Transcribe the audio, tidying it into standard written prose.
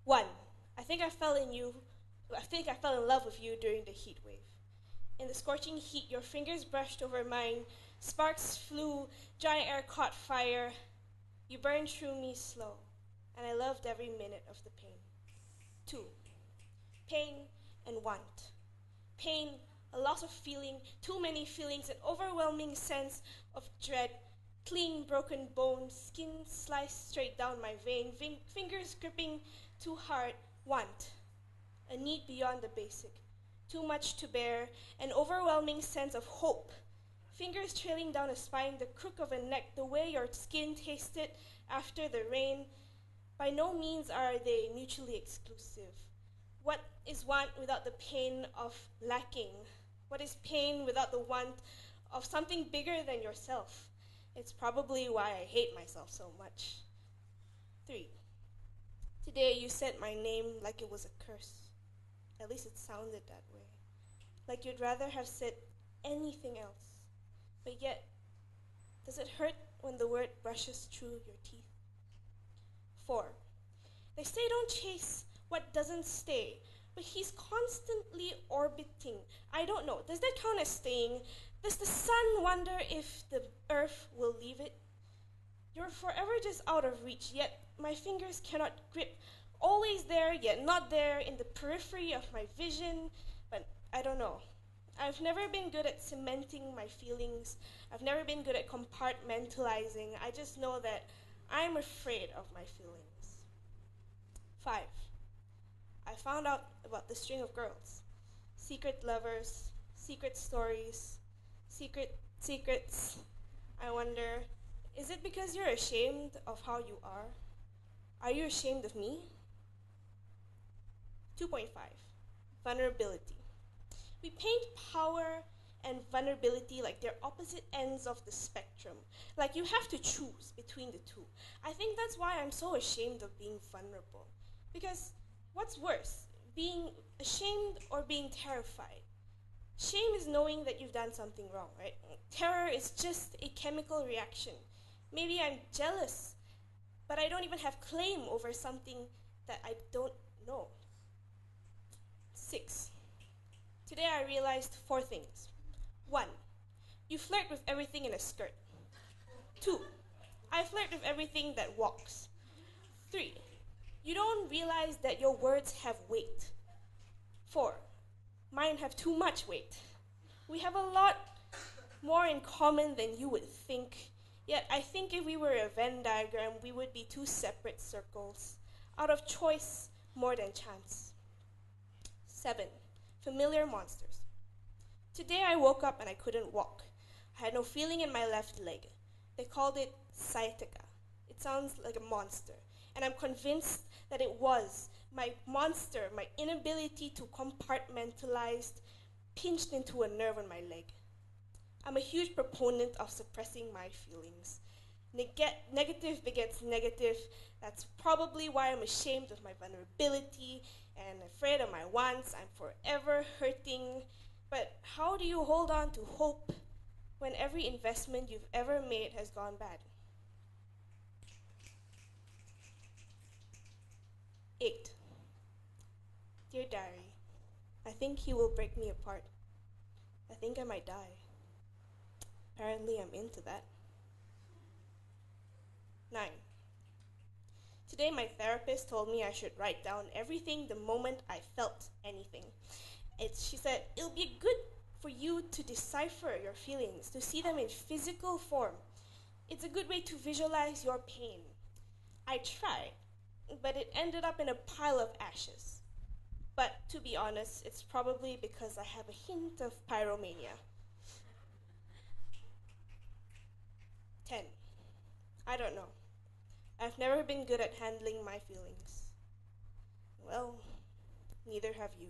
1. I think I fell in love with you during the heat wave. In the scorching heat, your fingers brushed over mine, sparks flew, dry air caught fire. You burned through me slow, and I loved every minute of the pain. 2. Pain and want. Pain, a loss of feeling, too many feelings, an overwhelming sense of dread, clean broken bones, skin sliced straight down my vein, fingers gripping too hard. Want, a need beyond the basic, too much to bear, an overwhelming sense of hope, fingers trailing down a spine, the crook of a neck, the way your skin tasted after the rain. By no means are they mutually exclusive. What is want without the pain of lacking? What is pain without the want of something bigger than yourself? It's probably why I hate myself so much. 3. Today you said my name like it was a curse. At least it sounded that way. Like you'd rather have said anything else. But yet, does it hurt when the word brushes through your teeth? 4. They say don't chase what doesn't stay, but he's constantly orbiting. I don't know. Does that count as staying? Does the sun wonder if the earth will leave it? You're forever just out of reach, yet my fingers cannot grip. Always there, yet not there, in the periphery of my vision, but I don't know. I've never been good at cementing my feelings. I've never been good at compartmentalizing. I just know that I'm afraid of my feelings. 5. I found out about the string of girls. Secret lovers, secret stories, secrets. I wonder, is it because you're ashamed of how you are? Are you ashamed of me? 2.5. Vulnerability. We paint power and vulnerability like they're opposite ends of the spectrum, like you have to choose between the two. I think that's why I'm so ashamed of being vulnerable. Because what's worse, being ashamed or being terrified? Shame is knowing that you've done something wrong, right? Terror is just a chemical reaction. Maybe I'm jealous, but I don't even have claim over something that I don't know. 6. Today I realized 4 things. 1. You flirt with everything in a skirt. 2. I flirt with everything that walks. 3. You don't realize that your words have weight. 4. Mine have too much weight. We have a lot more in common than you would think. Yet I think if we were a Venn diagram, we would be 2 separate circles, out of choice more than chance. 7. Familiar monsters. Today I woke up and I couldn't walk. I had no feeling in my left leg. They called it sciatica. It sounds like a monster. And I'm convinced that it was. My monster, my inability to compartmentalize, pinched into a nerve on my leg. I'm a huge proponent of suppressing my feelings. Negative begets negative. That's probably why I'm ashamed of my vulnerability and afraid of my wants. I'm forever hurting. But how do you hold on to hope when every investment you've ever made has gone bad? 8. Dear Diary, I think he will break me apart. I think I might die. Apparently I'm into that. 9. Today my therapist told me I should write down everything the moment I felt anything. She said, it'll be good for you to decipher your feelings, to see them in physical form. It's a good way to visualize your pain. I tried, but it ended up in a pile of ashes. But to be honest, it's probably because I have a hint of pyromania. 10. I don't know. I've never been good at handling my feelings. Well, neither have you.